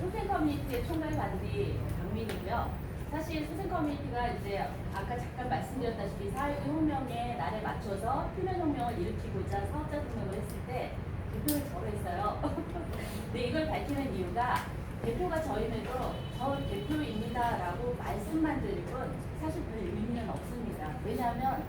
소생 커뮤니티의 총괄 반디 박민이고요. 사실 소생 커뮤니티가 이제 아까 잠깐 말씀드렸다시피 4.19 혁명의 날에 맞춰서 표면혁명을 일으키고자 사업자 등록을 했을 때 대표를 저로 했어요. 근데 이걸 밝히는 이유가 대표가 저임에도 저 대표입니다라고 말씀만 드릴 뿐 사실 별 의미는 없습니다. 왜냐하면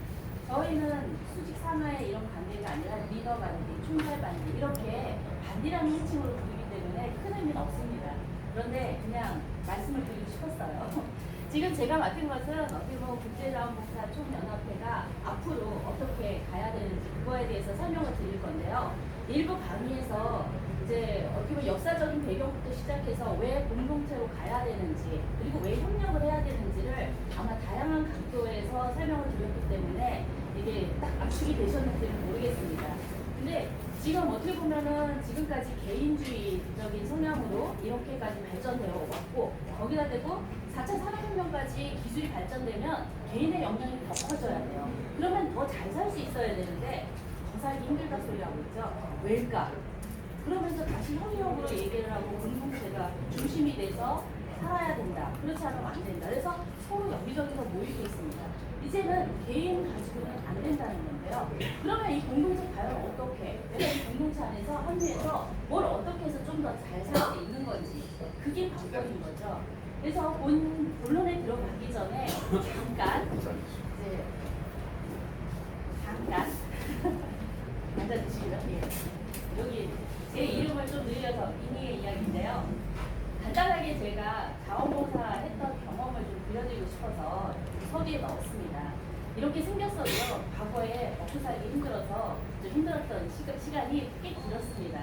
저희는 수직 산하의 이런 관계가 아니라 리더 반디, 총괄 반디 이렇게 반디라는 호칭으로 부르기 때문에 큰 의미는 없습니다. 그런데 그냥 말씀을 드리고 싶었어요. 지금 제가 맡은 것은 어떻게 보면 국제자원봉사 총연합회가 앞으로 어떻게 가야 되는지 그거에 대해서 설명을 드릴 건데요. 일부 강의에서 이제 어떻게 보면 역사적인 배경부터 시작해서 왜 공동체로 가야 되는지 그리고 왜 협력을 해야 되는지를 아마 다양한 각도에서 설명을 드렸기 때문에 이게 딱 압축이 되셨는지는 모르겠습니다. 근데 지금 어떻게 보면은 지금까지 개인주의적인 성향으로 이렇게까지 발전되어 왔고 거기다 대고 4차 산업혁명까지 기술이 발전되면 개인의 역량이 더 커져야 돼요. 그러면 더 잘 살 수 있어야 되는데 더 살기 힘들다 소리라고 있죠. 왜일까? 그러면서 다시 협력으로 얘기를 하고 공동체가 중심이 돼서 살아야 된다. 그렇지 않으면 안 된다. 그래서 서로 여기저기서 모이고 있습니다. 이제는 개인 가지고는 안 된다는 건데요. 그러면 이 공동체 과연 어떻게, 내가 이 공동체 안에서 합류해서 뭘 어떻게 해서 좀 더 잘 살 수 있는 건지 그게 관건인 거죠. 그래서 본론에 들어가기 전에 잠깐 앉아주시고요. 예. 여기 제 이름을 좀 늘려서 이니의 이야기인데요. 간단하게 제가 자원봉사 했던 경험을 좀 들려드리고 싶어서 서두에 넣었습니다. 이렇게 생겼어도요. 과거에 먹고 살기 힘들어서 좀 힘들었던 시간이 꽤 길었습니다.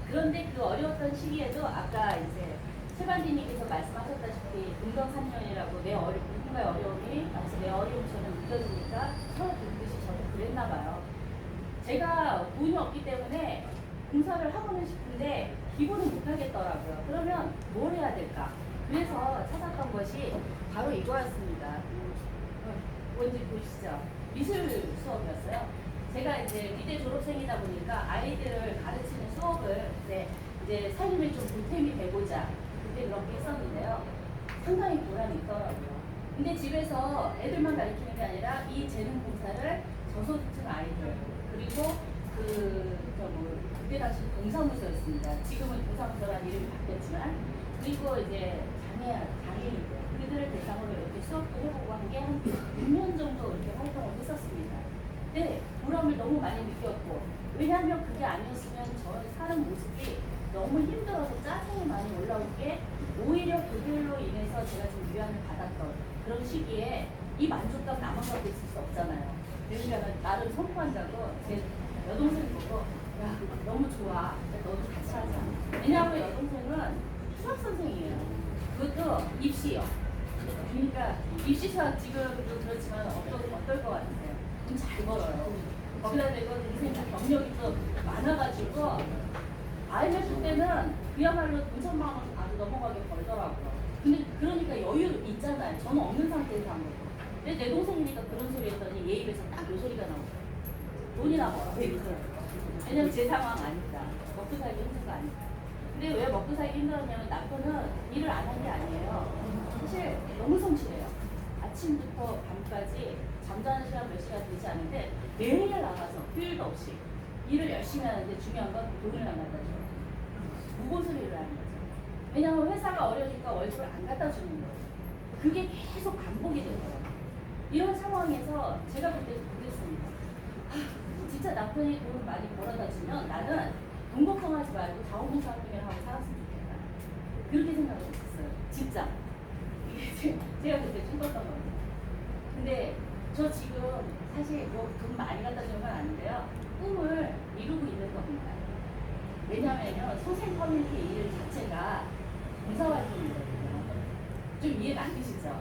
그런데 그 어려웠던 시기에도 아까 이제 최반디님께서 말씀하셨다시피 동병상련이라고 누군가의 어려움이 마치 내 어려움처럼 느껴지니까 서로 돕듯이 저도 그랬나 봐요. 제가 돈이 없기 때문에 봉사를 하고는 싶은데 기부는 못 하겠더라고요. 그러면 뭘 해야 될까? 그래서 찾았던 것이 바로 이거였습니다. 뭔지 보시죠. 미술 수업이었어요. 제가 이제 미대 졸업생이다 보니까 아이들을 가르치는 수업을 이제 삶에 좀 보탬이 되고자 그때 그렇게 했었는데요. 상당히 보람이 있더라고요. 근데 집에서 애들만 가르치는 게 아니라 이 재능 봉사를 저소득층 아이들 그리고 그때 당시 동사무소였습니다. 지금은 동사무소라는 이름이 바뀌었지만 그리고 이제 장애인들 그들을 대상으로 이렇게 수업도 해보고 한 게 한 6년 정도 이렇게 활동을 했었습니다. 근데 보람을 너무 많이 느꼈고 왜냐하면 그게 아니었으면 저 사는 모습이 너무 힘들어서 짜증이 많이 올라올 게 오히려 그들로 인해서 제가 좀 위안을 받았던 그런 시기에 이 만족감 나만 갖고 있을 수 없잖아요. 그러니까 나를 선포한다고 제 여동생 보고 야 너무 좋아 너도 같이 하자. 왜냐하면 여동생은 수학 선생이에요. 그것도 입시요. 그러니까 입시 수학 지금도 그렇지만 어떨 것 같으세요? 좀 잘 벌어요. 거기다 대고 동생은 경력이 또 많아가지고 IMF 때는 그야말로 2천만 원 아주 넘어가게 벌더라고요. 근데 그러니까 여유 있잖아요. 저는 없는 상태에서 한 거고. 근데 내 동생이니까 그런 소리 했더니 얘 입에서 딱 요 소리가 나오더라고요. 돈이나 벌어. 왜냐면 제 상황 아니까. 먹고 살기 힘든 거 아니까. 근데 왜 먹고 살기 힘들었냐면 남편은 일을 안 한 게 아니에요. 사실 너무 성실해요. 아침부터 밤까지 잠자는 시간 몇 시간 되지 않은데 매일 나가서 휴일도 없이 일을 열심히 하는데 중요한 건 돈을 안 갖다 줘요. 무보수로 일을 하는 거죠. 왜냐하면 회사가 어려우니까 월급을 안 갖다 주는 거예요. 그게 계속 반복이 되더라고요. 이런 상황에서 제가 그때 그랬습니다. 진짜 남편이 돈을 많이 벌어다 주면 나는 돈 걱정하지 말고 자원봉사 활동을 하고 살았으면 좋겠다. 그렇게 생각을 했었어요. 진짜. 이게 제가 그때 꿈꿨던 겁니다. 근데 저 지금 사실 뭐 돈 많이 갖다 주는 건 아닌데요. 꿈을 이루고 있는 겁니다. 왜냐면요. 소생 커뮤니티 일 자체가 봉사활동이거든요. 좀 이해가 안 되시죠?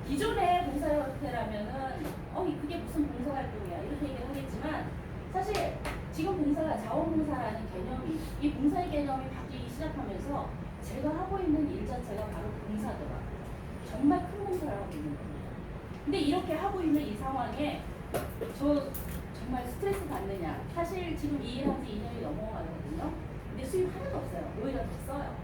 기존의 봉사협회라면은 그게 무슨 봉사활동이야 이렇게 얘기를 하겠지만 사실 지금 봉사가 자원봉사라는 개념이 이 봉사의 개념이 바뀌기 시작하면서 제가 하고 있는 일 자체가 바로 봉사더라고요. 정말 큰 봉사를 하고 있는 겁니다. 근데 이렇게 하고 있는 이 상황에 저 정말 스트레스 받느냐. 사실 지금 이 일 한 지 2년이 넘어가거든요. 근데 수입 하나도 없어요. 오히려 더 써요.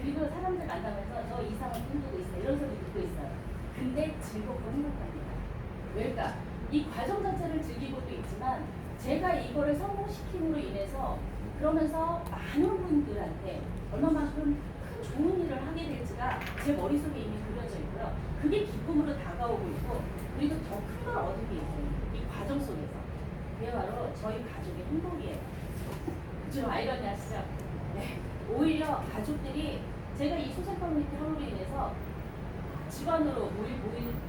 그리고 사람들 만나면서 저 이상을 꿈꾸고 있어요. 이런 소리 듣고 있어요. 근데 즐겁고 행복합니다. 왜일까? 이 과정 자체를 즐기고도 있지만 제가 이거를 성공시킴으로 인해서 그러면서 많은 분들한테 얼마만큼 큰 좋은 일을 하게 될지가 제 머릿속에 이미 그려져 있고요. 그게 기쁨으로 다가오고 있고 그리고 더 큰 걸 얻게 있어요. 이 과정 속에서. 그게 바로 저희 가족의 행복이에요. 좀 아이러니하시죠? 네. 오히려 가족들이 제가 이 소셜 커뮤니티 하루로 인해서 집안으로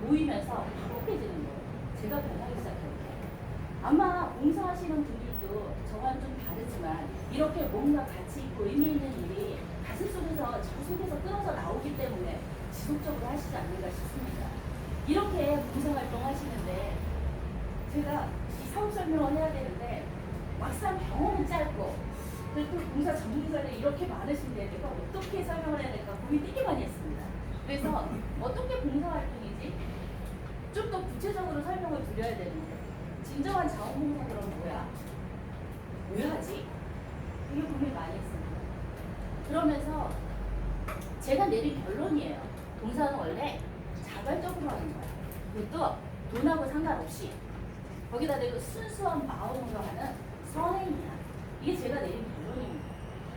모이면서 행복해지는 거예요. 제가 변하기 시작해요. 아마 봉사하시는 분들도 저와는 좀 다르지만 이렇게 뭔가 가치 있고 의미 있는 일이 가슴 속에서 저 속에서 끊어져 나오기 때문에 지속적으로 하시지 않는가 싶습니다. 이렇게 봉사활동 하시는데 제가 이 사업 설명을 해야 되는데 막상 경험은 짧고 그리고 봉사 전문가들이 이렇게 많으신데 내가 어떻게 설명을 해야 될까 고민 되게 많이 했습니다. 그래서 어떻게 봉사활동이지? 좀 더 구체적으로 설명을 드려야 되는데 진정한 자원봉사 그럼 뭐야? 왜 하지? 이게 고민 많이 했습니다. 그러면서 제가 내린 결론이에요. 봉사는 원래 자발적으로 하는 거야. 그것도 돈하고 상관없이 거기다 대고 순수한 마음으로 하는 선행이야. 이게 제가 내린 결론입니다.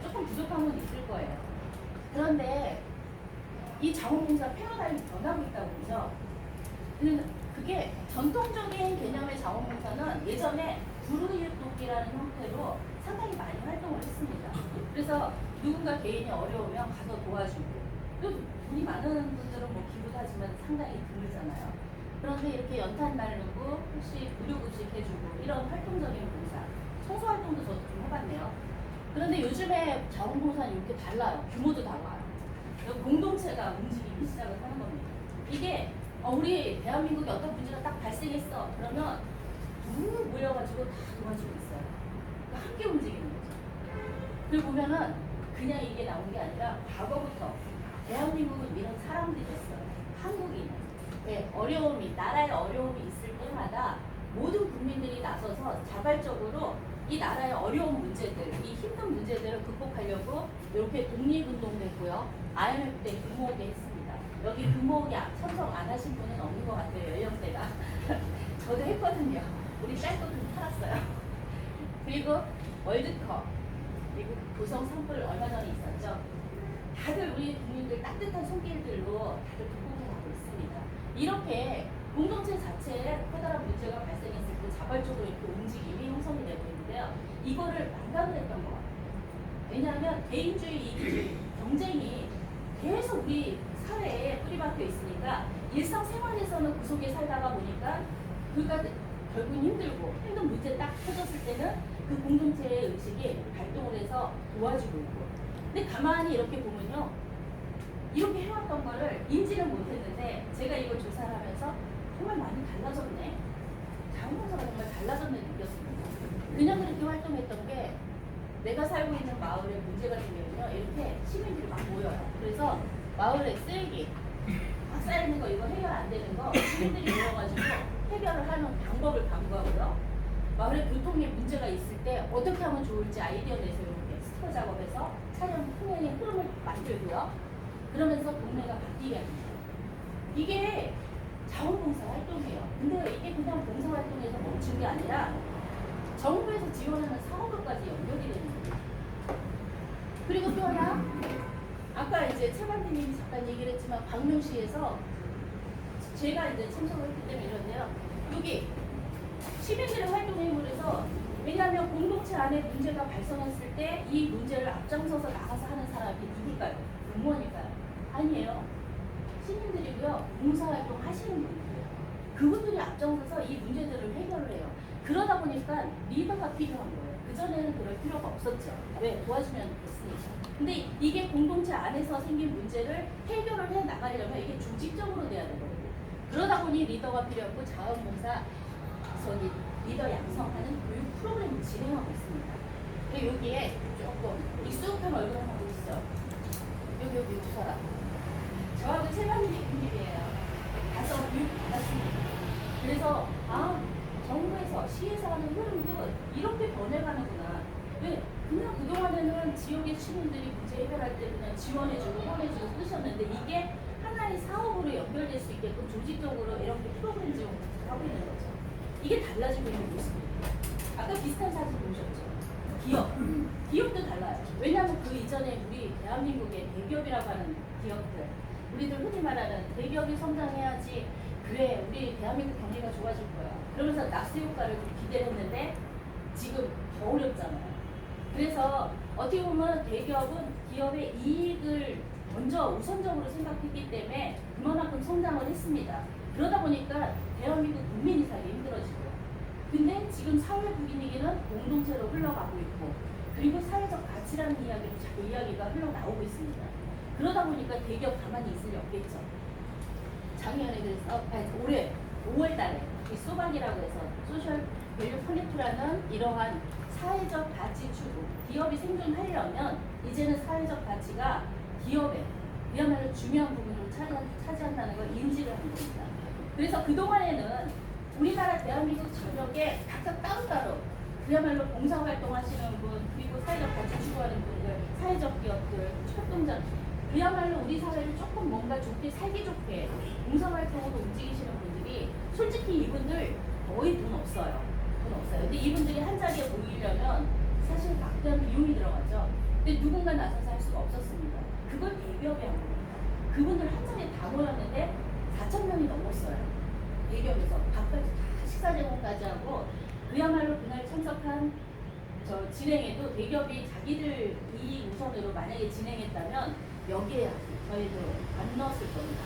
조금 부족한 건 있을 거예요. 그런데 이 자원봉사 패러다임이 변하고 있다고 그러죠. 그게 전통적인 개념의 자원봉사는 예전에 구루일독기라는 형태로 상당히 많이 활동을 했습니다. 그래서 누군가 개인이 어려우면 가서 도와주고 또 돈이 많은 분들은 뭐 기부도 하지만 상당히 드물잖아요. 그런데 이렇게 연탄 나르고 혹시 무료급식 해주고 이런 활동적인 봉사 청소활동도 저도 좀 해봤네요. 그런데 요즘에 자원봉사는 이렇게 달라요. 규모도 달라요. 공동체가 움직이기 시작을 하는 겁니다. 이게 우리 대한민국에 어떤 문제가 딱 발생했어. 그러면 쭉 모여가지고 다 도와주고 있어요. 그러니까 함께 움직이는 거죠. 그리고 보면은 그냥 이게 나온 게 아니라 과거부터 대한민국은 이런 사람들이었어요. 한국인. 네, 어려움이, 나라에 어려움이 있을 때마다 모든 국민들이 나서서 자발적으로 이 나라의 어려운 문제들, 이 힘든 문제들을 극복하려고 이렇게 독립운동도 했고요. IMF 때 금모으기 했습니다. 여기 금모으기 참석 안 하신 분은 없는 것 같아요. 연령대가. 저도 했거든요. 우리 딸도 좀 팔았어요. 그리고 월드컵, 그리고 고성 산불 얼마 전에 있었죠. 다들 우리 국민들 따뜻한 손길들로 다들 극복해가고 있습니다. 이렇게 공동체 자체에 커다란 문제가 발생했을 때 자발적으로 이렇게 움직임이 형성이 되고 있는데요. 이거를 망각을 했던 것 같아요. 왜냐하면 개인주의, 이기주의, 경쟁이 계속 우리 사회에 뿌리박혀 있으니까 일상생활에서는 그 속에 살다가 보니까 그가 결국은 힘들고 힘든 문제 딱 터졌을 때는 그 공동체의 의식이 발동을 해서 도와주고 있고 근데 가만히 이렇게 보면요. 이렇게 해왔던 거를 인지를 못했는데 제가 이걸 조사를 하면서 정말 많이 달라졌네. 자원봉사가 정말 달라졌네 느꼈습니다. 그냥 그렇게 활동했던 게 내가 살고 있는 마을에 문제가 생기면요. 이렇게 시민들이 막 모여요. 그래서 마을에 쓰레기 막 쌓이는 거 이거 해결 안 되는 거 시민들이 모여가지고 해결을 하는 방법을 강구하고요. 마을에 교통에 문제가 있을 때 어떻게 하면 좋을지 아이디어 내서 이렇게 스티커 작업해서 차량 통행의 흐름을 만들고요. 그러면서 동네가 바뀌게 합니다. 이게 자원봉사 활동이에요. 근데 이게 그냥 봉사활동에서 멈춘 게 아니라 정부에서 지원하는 사업으로까지 연결이 되는 거예요. 그리고 또 하나, 아까 이제 최반대님이 잠깐 얘기를 했지만 광명시에서 제가 이제 참석을 했기 때문에 이런데요. 여기 시민들의 활동에 힘을 해서 왜냐하면 공동체 안에 문제가 발생했을 때 이 문제를 앞장서서 나가서 하는 사람이 누굴까요? 공무원일까요? 아니에요. 시민들이고요. 봉사활동 하시는 분들이에요. 그분들이 앞장서서 이 문제들을 해결을 해요. 그러다 보니까 리더가 필요한 거예요. 그전에는 그럴 필요가 없었죠. 왜? 도와주면 됐으니까. 근데 이게 공동체 안에서 생긴 문제를 해결을 해 나가려면 이게 조직적으로 돼야 되거든요. 그러다 보니 리더가 필요하고 자원봉사 저기 리더 양성하는 교육 프로그램을 진행하고 있습니다. 근데 여기에 조금 익숙한 얼굴 한번 보시죠. 여기 두 사람. 저하고 최반님이에요. 가서 교육 받았습니다. 그래서 정부에서 시에서 하는 흐름도 이렇게 변해가는구나. 왜? 그냥 그동안에는 지역의 시민들이 문제 해결할 때 그냥 지원해주고 후원해주고 쓰셨는데 이게 하나의 사업으로 연결될 수 있게끔 조직적으로 이렇게 프로그램 지원을 하고 있는 거죠. 이게 달라지고 있는 모습이에요. 아까 비슷한 사진 보셨죠? 기업도 달라요. 왜냐하면 그 이전에 우리 대한민국의 대기업이라고 하는 기업들, 우리들 흔히 말하는 대기업이 성장해야지 그래 우리 대한민국 경기가 좋아질 거야. 그러면서 낙수 효과를 좀 기대를 했는데 지금 더 어렵잖아요. 그래서 어떻게 보면 대기업은 기업의 이익을 먼저 우선적으로 생각했기 때문에 그만큼 성장을 했습니다. 그러다 보니까 대한민국 국민이 살기 힘들어지고요. 근데 지금 사회 분위기는 공동체로 흘러가고 있고 그리고 사회적 가치라는 이야기로 자꾸 이야기가 흘러나오고 있습니다. 그러다 보니까 대기업 가만히 있을 리 없겠죠. 작년에 그래서 올해 5월 달에 이 소박이라고 해서 소셜 밸류 콜렉트라는 이러한 사회적 가치 추구, 기업이 생존하려면 이제는 사회적 가치가 기업의 그야말로 중요한 부분을 차지한다는 걸 인지를 한 겁니다. 그래서 그동안에는 우리나라 대한민국 전역에 각각 따로따로 그야말로 봉사활동 하시는 분, 그리고 사회적 가치 추구하는 분들, 사회적 기업들, 활동자, 그야말로 우리 사회를 조금 뭔가 좋게 살기 좋게 봉사활동으로 움직이시는 분들이 솔직히 이분들 거의 돈 없어요. 근데 이분들이 한 자리에 모이려면 사실 막대한 비용이 들어가죠. 근데 누군가 나서서 할 수가 없었습니다. 그걸 대기업이 한 겁니다. 그분들 한 자리에 다 모였는데 4,000명이 넘었어요. 대기업에서 밥까지 다 식사 제공까지 하고 그야말로 그날 참석한 진행에도 대기업이 자기들 이익 우선으로 만약에 진행했다면 여기에 저희도 안 넣었을 겁니다.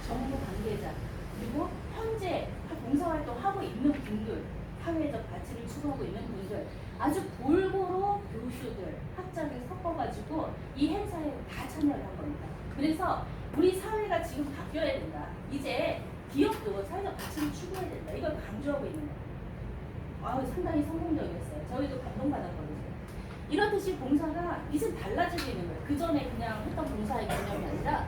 정부 관계자 그리고 현재 봉사활동 하고 있는 분들, 사회적 가치를 추구하고 있는 분들, 아주 골고루 교수들, 학자들 섞어가지고 이 행사에 다 참여를 한 겁니다. 그래서 우리 사회가 지금 바뀌어야 된다. 이제 기업도 사회적 가치를 추구해야 된다. 이걸 강조하고 있는 거예요. 상당히 성공적이었어요. 저희도 감동받았거든요. 이렇듯이 봉사가 이제 달라지고 있는 거예요. 그 전에 그냥 했던 봉사의 개념이 아니라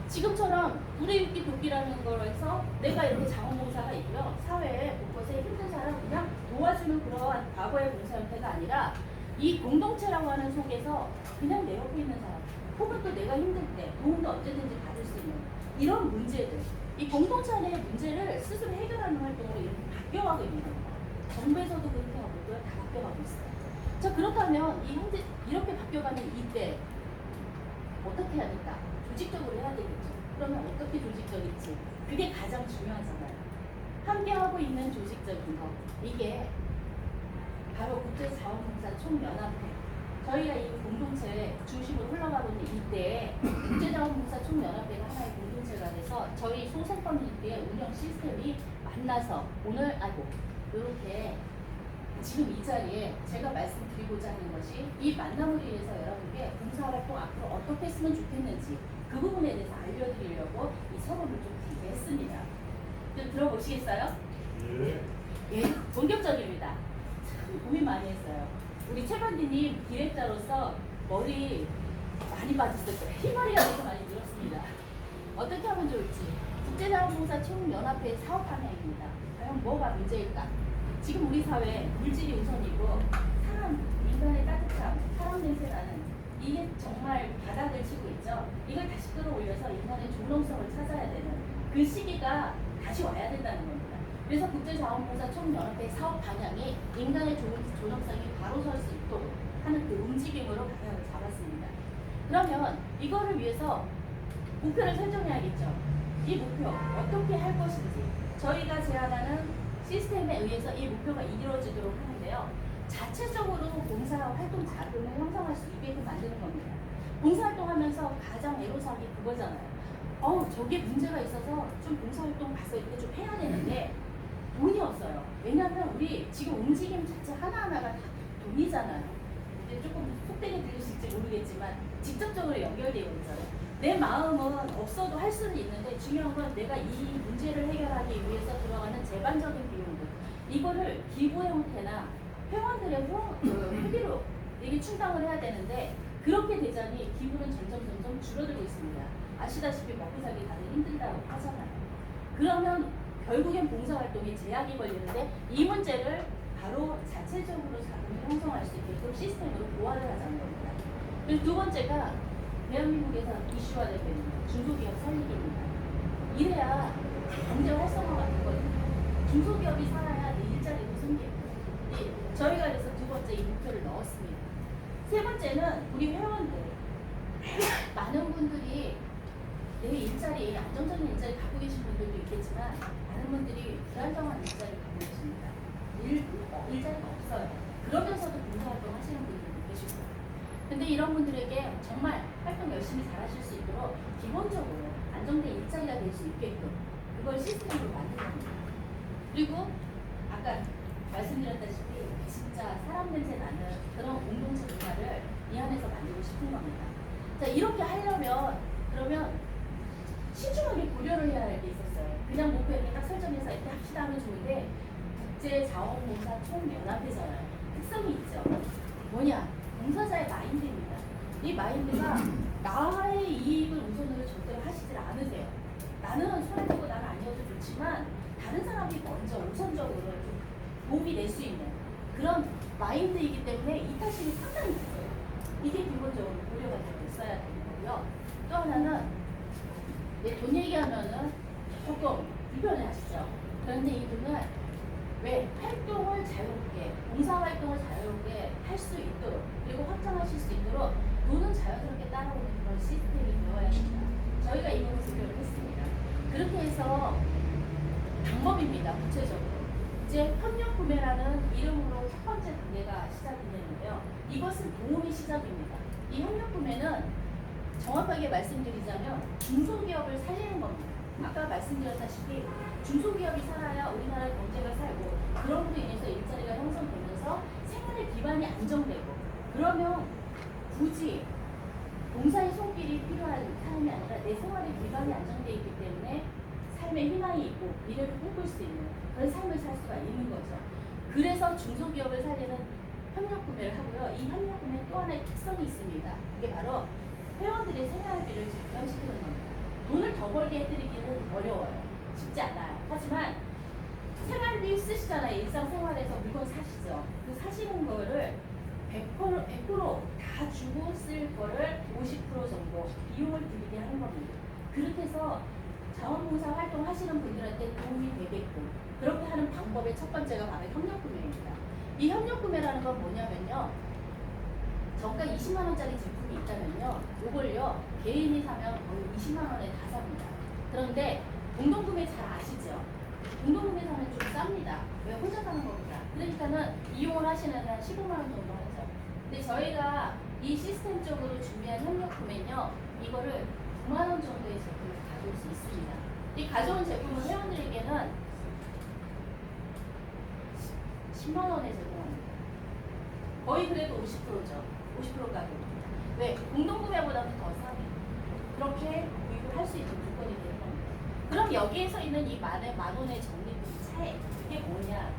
지금처럼 부대입기 돕기라는 거에서 내가 이렇게 자원봉사가 있고요. 사회에 곳곳에 힘든 사람 그냥 도와주는 그러한 과거의 봉사 형태가 아니라 이 공동체라고 하는 속에서 그냥 내 옆에 있는 사람 혹은 또 내가 힘들 때 도움도 언제든지 받을 수 있는 이런 문제들, 이 공동체 안의 문제를 스스로 해결하는 활동으로 이렇게 바뀌어가고 있는 겁니다. 정부에서도 그렇게 하고요. 다 바뀌어가고 있어요. 자, 그렇다면 이 현재 이렇게 바뀌어가는 이때 어떻게 해야 될까? 조직적으로 해야 되겠죠. 그러면 어떻게 조직적일지 그게 가장 중요하잖아요. 함께하고 있는 조직적인 거 이게 바로 국제자원봉사 총연합회 저희가 이 공동체 중심으로 흘러가고 있는 이때에 국제자원봉사 총연합회가 하나의 공동체가 돼서 저희 소생 커뮤니티의 운영 시스템이 만나서 오늘 이렇게 지금 이 자리에 제가 말씀드리고자 하는 것이 이 만남을 위해서 여러분께 봉사활동 앞으로 어떻게 했으면 좋겠는지 그 부분에 대해서 알려드리려고 이 서론을 좀 기대했습니다. 좀 들어보시겠어요? 네. 예, 본격적입니다. 참 고민 많이 했어요. 우리 최반디님 기획자로서 머리 많이 빠졌을 거예요. 흰머리가 되게 많이 늘었습니다. 어떻게 하면 좋을지 국제자원봉사 총연합회 사업 방향입니다. 과연 뭐가 문제일까? 지금 우리 사회 물질이 우선이고 사람, 인간의 따뜻함, 사람 냄새나는 이게 정말 바닥을 치고 있죠. 이걸 다시 끌어올려서 인간의 존엄성을 찾아야 되는 그 시기가 다시 와야 된다는 겁니다. 그래서 국제자원봉사 총연합회 사업 방향이 인간의 존엄성이 바로 설 수 있도록 하는 그 움직임으로 방향을 잡았습니다. 그러면 이거를 위해서 목표를 설정해야겠죠. 이 목표 어떻게 할 것인지 저희가 제안하는 시스템에 의해서 이 목표가 이루어지도록 하는데요. 자체적으로 봉사활동 자금을 형성할 수 있게끔 만드는 겁니다. 봉사활동하면서 가장 애로사항이 그거잖아요. 저게 문제가 있어서 좀 봉사활동 가서 이렇게 좀 해야 되는데 돈이 없어요. 왜냐하면 우리 지금 움직임 자체 하나하나가 다 돈이잖아요. 이제 조금 속되게 들리실지 모르겠지만 직접적으로 연결되어 있잖아요. 내 마음은 없어도 할 수는 있는데 중요한 건 내가 이 문제를 해결하기 위해서 들어가는 재반적인 비용들 이거를 기부 형태나 회원들의 회비로 이게 충당을 해야 되는데 그렇게 되자니 기부는 점점 줄어들고 있습니다. 아시다시피 먹고 살기 다들 힘들다고 하잖아요. 그러면 결국엔 봉사활동에 제약이 걸리는데 이 문제를 바로 자체적으로 자금을 형성할 수 있게끔 시스템으로 보완을 하자는 겁니다. 그리고 두 번째가 대한민국에서 이슈화되고 있는 중소기업 살리기입니다. 이래야 경제 활성화가 되거든요. 중소기업이 살아야 내 일자리도 생기고. 저희가 그래서 두 번째 이 목표를 넣었습니다. 세 번째는 우리 회원들. 많은 분들이 내 일자리, 안정적인 일자리 갖고 계신 분들도 있겠지만 많은 분들이 불안정한 일자리를 갖고 계십니다. 일자리가 없어요. 그러면서도 봉사활동 하시는 분들도 계시고. 근데 이런 분들에게 정말 활동 열심히 잘하실 수 있도록 기본적으로 안정된 일자리가 될 수 있게끔 그걸 시스템으로 만드는 겁니다. 그리고 아까 말씀드렸다시피 진짜 사람 냄새 나는 그런 공동체 문화를 이 안에서 만들고 싶은 겁니다. 자, 이렇게 하려면 그러면 신중하게 고려를 해야 할 게 있었어요. 그냥 목표 이렇게 딱 설정해서 이렇게 합시다 하면 좋은데 국제자원봉사 총연합회잖아요. 특성이 있죠. 뭐냐? 봉사자의 마인드입니다. 이 마인드가 나의 이익을 우선으로 절대로 하시질 않으세요. 나는 손해보고 나는 아니어도 좋지만 다른 사람이 먼저 우선적으로 좀 도움이 될 수 있는 그런 마인드이기 때문에 이타심이 상당히 있어요. 이게 기본적으로 고려가 되고 있어야 되는 거고요. 또 하나는 돈 얘기하면은 조금 불편해 하시죠. 그런데 이분은 왜 활동을 자유롭게, 봉사활동을 자유롭게 할 수 있도록 그리고 확장하실 수 있도록 돈은 자연스럽게 따라오는 그런 시스템이 되어야 됩니다. 저희가 이 부분을 고려를 했습니다. 그렇게 해서 방법입니다. 구체적으로. 이제 협력 구매라는 이름으로 첫 번째 단계가 시작이 되는데요. 이것은 도움이 시작입니다. 이 협력 구매는 정확하게 말씀드리자면 중소기업을 살리는 겁니다. 아까 말씀드렸다시피 중소기업이 살아야 우리나라 경제가 살고 그럼으로 인해서 일자리가 형성되면서 생활의 기반이 안정되고 그러면 굳이 봉사의 손길이 필요한 삶이 아니라 내 생활의 기반이 안정되어 있기 때문에 삶에 희망이 있고 미래를 꿈꿀 수 있는 그런 삶을 살 수가 있는 거죠. 그래서 중소기업을 살리는 협력구매를 하고요. 이 협력구매는 또 하나의 특성이 있습니다. 그게 바로 회원들의 생활비를 절감시키는 겁니다. 돈을 더 벌게 해드리기는 어려워요. 쉽지 않아요. 하지만 생활비 쓰시잖아요. 일상생활에서 물건 사시죠. 그 사시는 거를 100%다 주고 쓸 거를 50% 정도 비용을 들이게 하는 겁니다. 그렇게 해서 자원봉사 활동 하시는 분들한테 도움이 되게끔 그렇게 하는 방법의 첫 번째가 바로 협력구매입니다. 이 협력구매라는 건 뭐냐면요. 저가 20만 원짜리 제품이 있다면요. 이걸요. 개인이 사면 거의 20만 원에 다 삽니다. 그런데 공동구매 잘 아시죠? 공동구매 사면 좀 쌉니다. 왜 혼자 사는 거보다. 그러니까는 이용을 하시는 한 15만 원 정도 하죠. 근데 저희가 이 시스템적으로 준비한 협력구매는요. 이거를 9만 원 정도의 제품을 가져올 수 있습니다. 이 가져온 제품은 회원들에게는 10만 원에 제공합니다. 거의 그래도 50%죠. 50% 가격입니다. 왜? 공동구매보다는 더 싸게. 그렇게 구입을 할 수 있는 조건이 되는 겁니다. 그럼 여기에서 있는 이 만 원의 적립금 차액, 이게 뭐냐?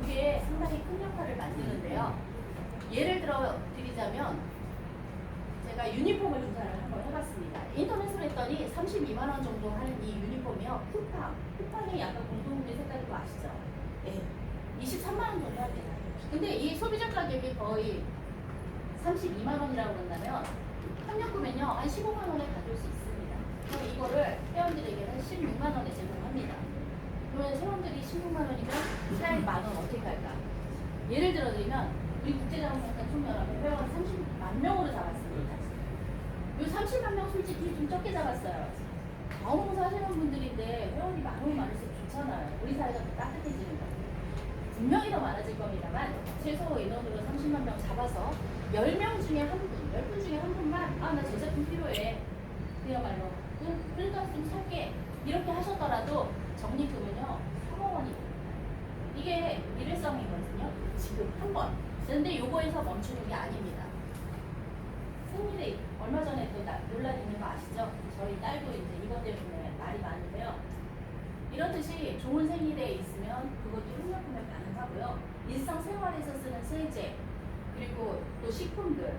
이게 상당히 큰 역할을 만드는데요. 예를 들어 드리자면 제가 유니폼을 조사를 한번 해봤습니다. 인터넷으로 했더니 32만 원 정도 하는 이 유니폼이요. 쿠팡이 약간 공동구매 색깔인 거 아시죠? 네. 23만 원 정도 합니다. 근데 이 소비자 가격이 거의 32만 원이라고 그런다면 협력구매는요 한 15만 원에 가져올 수 있습니다. 그럼 이거를 회원들에게는 16만 원에 제공합니다. 그러면 회원들이 16만 원이면 차액 만 원 어떻게 할까? 예를 들어 드리면 우리 국제자원봉사 총연합회 회원 30만 명으로 잡았습니다. 이 30만 명 솔직히 좀 적게 잡았어요. 자원봉사 하시는 분들인데 회원이 만 원이 많을수록 좋잖아요. 우리 사회가 더 따뜻해지는 거예요. 분명히 더 많아질 겁니다만 최소 인원으로 30만 명 잡아서 10명 중에 한 분, 10분 중에 한 분만 나 저 제품 필요해. 그야말로 그러니까 좀 살게. 이렇게 하셨더라도 적립금은요 3억 원입니다. 이게 일회성이거든요. 지금 한 번. 그런데 요거에서 멈추는 게 아닙니다. 생일에 얼마 전에 또 논란 있는 거 아시죠? 저희 딸도 이제 이것 때문에 말이 많은데요. 이렇듯이 좋은 생일에 있으면 그것도 협력구매 가능하고요. 일상생활에서 쓰는 세제 그리고 또 식품들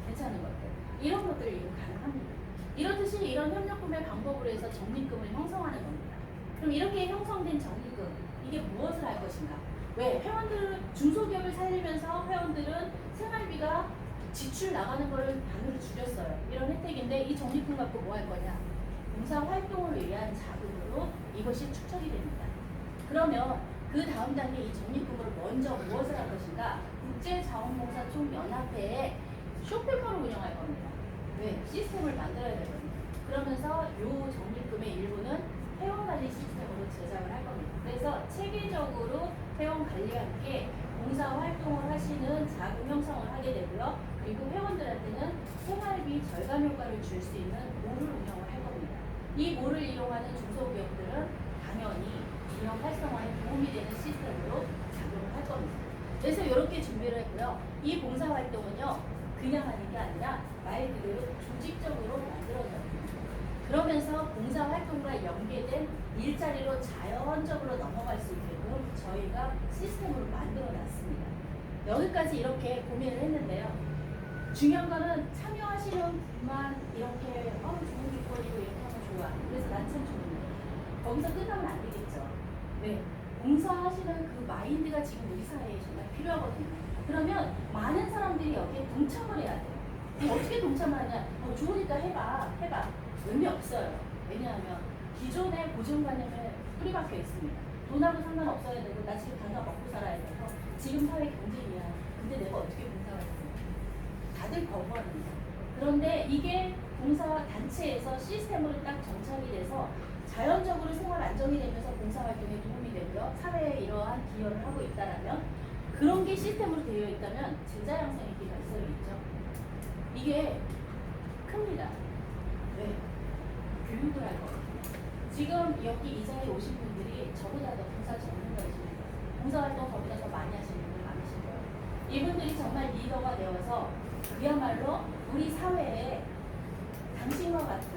괜찮은 것들 이런 것들을 이용 가능합니다. 이렇듯이 이런 협력구매 방법으로 해서 적립금을 형성하는 겁니다. 그럼 이렇게 형성된 적립금 이게 무엇을 할 것인가? 왜? 회원들은 중소기업을 살리면서 회원들은 생활비가 지출 나가는 거를 반으로 줄였어요. 이런 혜택인데 이 적립금 갖고 뭐 할 거냐? 봉사 활동을 위한 자금으로 이것이 축적이 됩니다. 그러면 그 다음 단계 이 적립금으로 먼저 무엇을 할 것인가? 국제자원봉사 총연합회에 쇼핑몰을 운영할 겁니다. 왜? 시스템을 만들어야 되거든요. 그러면서 이 적립금의 일부는 회원관리 시스템으로 제작을 할 겁니다. 그래서 체계적으로 회원관리와 함께 봉사활동을 하시는 자금 형성을 하게 되고요. 그리고 회원들한테는 생활비 절감 효과를 줄 수 있는 몰을 운영을 할 겁니다. 이 몰을 이용하는 중소기업들은 당연히 기업 활성화에 도움이 되는 시스템으로 작용을 할 겁니다. 그래서 이렇게 준비를 했고요. 이 봉사활동은요. 그냥 하는 게 아니라 말 그대로 조직적으로 만들어져요. 그러면서 봉사활동과 연계된 일자리로 자연적으로 넘어갈 수 있게끔 저희가 시스템으로 만들어 놨습니다. 여기까지 이렇게 고민을 했는데요. 중요한 거는 참여하시는 분만 이렇게 좋은 길거리고 이렇게 하면 좋아. 그래서 난 참 좋은데 거기서 끝나면 안 되겠죠. 네. 봉사하시는 그 마인드가 지금 우리 사회에 정말 필요하거든요. 그러면 많은 사람들이 여기에 동참을 해야 돼요. 어떻게 동참하냐? 좋으니까 해봐. 의미 없어요. 왜냐하면 기존의 고정관념에 뿌리박혀 있습니다. 돈하고 상관없어야 되고 나 지금 당장 먹고 살아야 돼서 지금 사회 경쟁이야. 근데 내가 어떻게 봉사를 했어? 다들 거부합니다. 그런데 이게 봉사 단체에서 시스템으로 딱 정착이 돼서 자연적으로 생활 안정이 되면서 봉사활동에 도움이 되고요. 사회에 이러한 기여를 하고 있다라면 그런 게 시스템으로 되어 있다면 제자 양성의 기가 있어야겠죠. 이게 큽니다. 왜? 교육을 할 거거든요. 지금 여기 이 자리에 오신 분들이 저보다 더 봉사 전문가이십니다. 봉사활동 저보다 더 많이 하시는 분들 많으실 거예요. 이분들이 정말 리더가 되어서 그야말로 우리 사회에 당신과 같은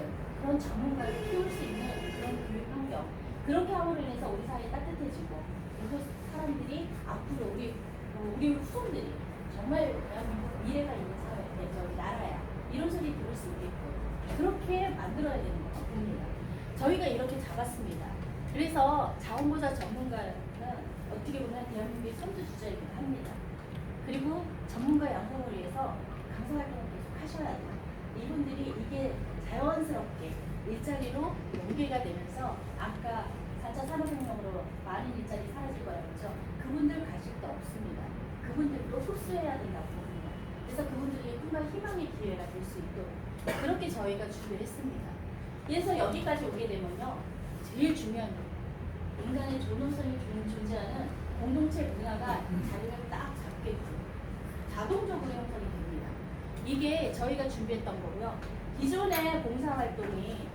그런 전문가를 키울 수 있는 그런 교육 환경, 그렇게 함으로 인해서 우리 사회에 따뜻해지고 그리고 사람들이 앞으로 우리 후손들이 정말 대한민국 미래가 있는 사회, 저기 나라야 이런 소리 들을 수 있게끔 그렇게 만들어야 되는 것 같습니다. 저희가 이렇게 잡았습니다. 그래서 자원봉사 전문가는 어떻게 보면 대한민국의 선두주자이기도 합니다. 그리고 전문가 양성을 위해서 강사활동을 계속 하셔야 돼요. 이분들이 이게 자연스럽게 일자리로 연계가 되면서 아까 4차 산업혁명으로 많은 일자리 사라질 거라고 했죠. 그분들 가식도 없습니다. 그분들도 흡수해야 된다고 봅니다. 그래서 그분들에게 꿈과 희망의 기회가 될 수 있도록 그렇게 저희가 준비했습니다. 그래서 여기까지 오게 되면요. 제일 중요한 거 인간의 존엄성이 존재하는 공동체 문화가 자리를 딱 잡게끔 자동적으로 형성이 됩니다. 이게 저희가 준비했던 거고요. 기존의 봉사활동이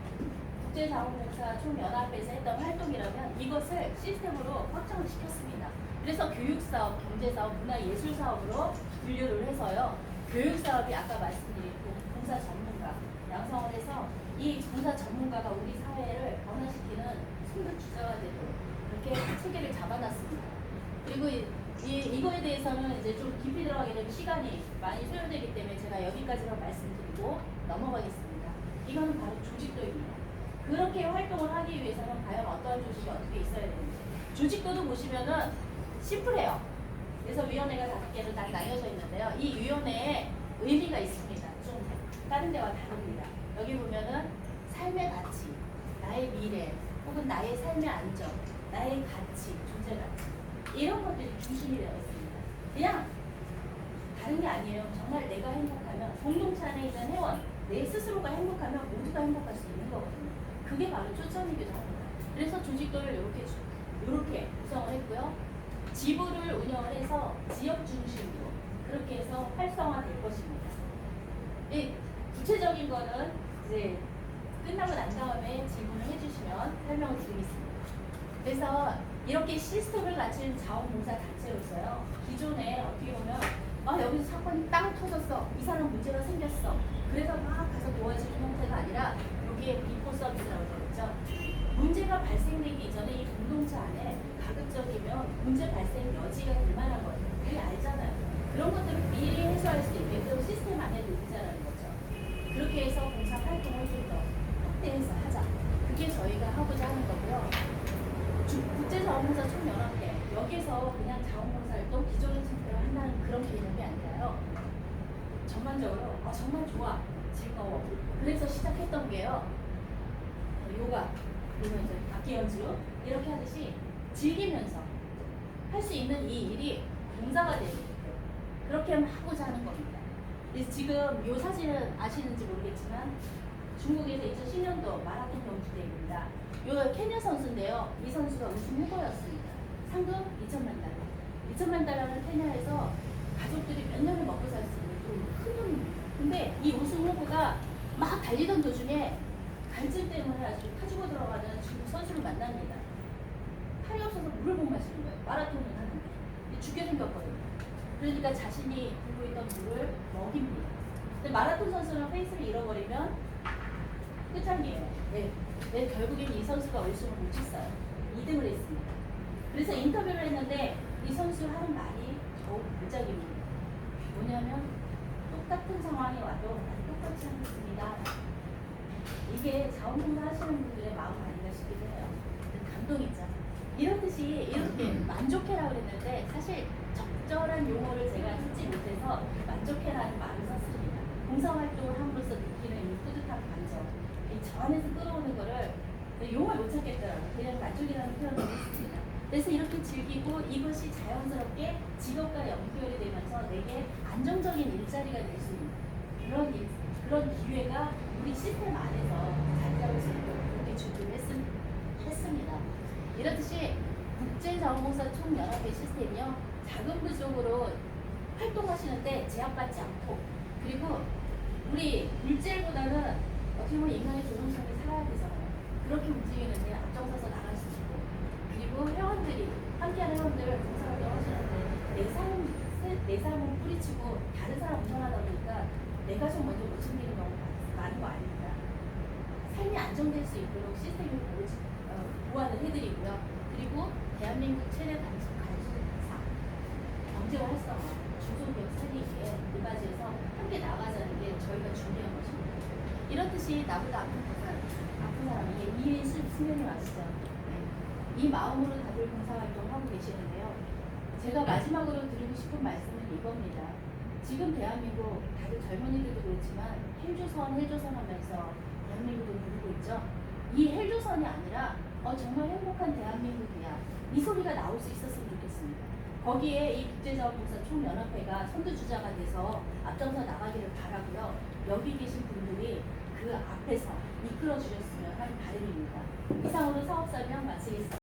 국제자원봉사 총연합회에서 했던 활동이라면 이것을 시스템으로 확장을 시켰습니다. 그래서 교육사업, 경제사업, 문화예술사업으로 분류를 해서요. 교육사업이 아까 말씀드린 봉사 전문가 양성을 해서 이 봉사 전문가가 우리 사회를 변화시키는 선두주자가 되도록 그렇게 체계를 잡아놨습니다. 그리고 이거에 대해서는 이제 좀 깊이 들어가게 되면 시간이 많이 소요되기 때문에 제가 여기까지만 말씀드리고 넘어가겠습니다. 이거는 바로 조직도입니다. 그렇게 활동을 하기 위해서는 과연 어떠한 조직이 어떻게 있어야 되는지. 조직도도 보시면은 심플해요. 그래서 위원회가 5개로 딱 나뉘어져 있는데요. 이 위원회에 의미가 있습니다. 좀 다른 데와 다릅니다. 여기 보면은 삶의 가치, 나의 미래, 혹은 나의 삶의 안정, 나의 가치, 존재 가치 이런 것들이 중심이 되어 있습니다. 그냥 다른 게 아니에요. 정말 내가 행복하면 공동체 안에 있는 회원, 내 스스로가 행복하면 모두가 행복할 수 있는 거거든요. 그게 바로 초점이기도 합니다. 그래서 조직도를 이렇게 구성을 했고요. 지부를 운영을 해서 지역 중심으로 그렇게 해서 활성화될 것입니다. 이 구체적인 거는 이제 끝나고 난 다음에 질문을 해주시면 설명을 드리겠습니다. 그래서 이렇게 시스템을 갖춘 자원봉사 단체로서요. 기존에 어떻게 보면 여기서 사건이 땅 터졌어. 이 사람 문제가 생겼어. 그래서 막 가서 도와주는 형태가 아니라 여기에 비포 서비스라고 되어있죠. 문제가 발생되기 이전에 이 공동체 안에 가급적이면 문제 발생 여지가 될 만한 거예요. 우리 알잖아요. 그런 것들을 미리 해소할 수 있게끔 시스템 안에 놓자라는 거죠. 그렇게 해서 봉사 활동을 좀 더 확대해서 하자. 그게 저희가 하고자 하는 거고요. 국제자원봉사 총연합회 여기서 그냥 자원봉사활동 기존의 선택을 한다는 그런 개념이 아니라요. 전반적으로 정말 좋아, 즐거워. 그래서 시작했던 게요. 요가, 그리고 이제 악기 연주 이렇게 하듯이 즐기면서 할 수 있는 이 일이 봉사가 되는 거예요. 그렇게 하고자 하는 겁니다. 그래서 지금 이 사진은 아시는지 모르겠지만 중국에서 2010년도 마라톤 경주대회입니다. 요 케냐 선수인데요. 이 선수가 우승 후보였습니다. 상금 2천만 달러. 2천만 달러는 케냐에서 가족들이 몇 년을 먹고 살 수 있는 큰 돈입니다. 근데 이 우승 후보가 막 달리던 도중에 갈증 때문에 아주 타지고 들어가는 중국 선수를 만납니다. 팔이 없어서 물을 못 마시는 거예요. 마라톤을 하는데. 죽게 생겼거든요. 그러니까 자신이 들고 있던 물을 먹입니다. 근데 마라톤 선수는 페이스를 잃어버리면 끝장이에요. 네, 결국엔 이 선수가 우승을 못 쳤어요. 2등을 했습니다. 그래서 인터뷰를 했는데 이 선수 하는 말이 더욱 무작입니다. 뭐냐면 똑같은 상황이 와도 난 똑같이 하겠습니다. 이게 자원봉사 하시는 분들의 마음 아닌가 싶기도 해요. 감동이죠. 이렇듯이 이렇게 만족해라 그랬는데 사실 적절한 용어를 제가 찾지 못해서 만족해라는 말을 썼습니다. 봉사활동을 함으로써 느끼는 이 뿌듯한 감정, 저 안에서 끌어오는 거를 용어를 못 찾겠더라고요. 그냥 만족이라는 표현을 했습니다. 그래서 이렇게 즐기고 이것이 자연스럽게 직업과 연결이 되면서 내게 안정적인 일자리가 될 수 있는 그런 기회가 우리 시스템 안에서 자리잡을 수 있도록 그렇게 준비를 했습니다. 이렇듯이 국제자원봉사 총연합회 시스템이요. 자금 부족으로 활동하시는데 제약받지 않고 그리고 우리 물질보다는 어떻게 보면 인간의 존엄성이 살아야 되잖아요. 그렇게 움직이는데 앞장서서 나갈 수 있고 그리고 회원들이 함께하는 회원들 봉사활동 하시는데 내 삶을 뿌리치고 다른 사람 운영하다 보니까 내가 좀 먼저 못 챙기는 경우가 많은 거 아닙니다. 삶이 안정될 수 있도록 시스템을 보완을 해드리고요. 그리고 대한민국 최대 간사 경제와 활성화, 중소기업 살리기에 이바지에서 함께 나가자는 게 저희가 준비한 것입니다. 이렇듯이 나보다 아픈 사람이 이해의 수명이 아시죠? 이 마음으로 다들 봉사활동하고 계시는데요. 제가 마지막으로 드리고 싶은 말씀은 이겁니다. 지금 대한민국 다들 젊은이들도 그렇지만 헬조선 하면서 대한민국을 부르고 있죠. 이 헬조선이 아니라 정말 행복한 대한민국이야. 이 소리가 나올 수 있었으면 좋겠습니다. 거기에 이 국제자원봉사 총연합회가 선두주자가 돼서 앞장서 나가기를 바라고요. 여기 계신 분들이 그 앞에서 이끌어 주셨으면 하는 바람입니다. 이상으로 사업설명 마치겠습니다.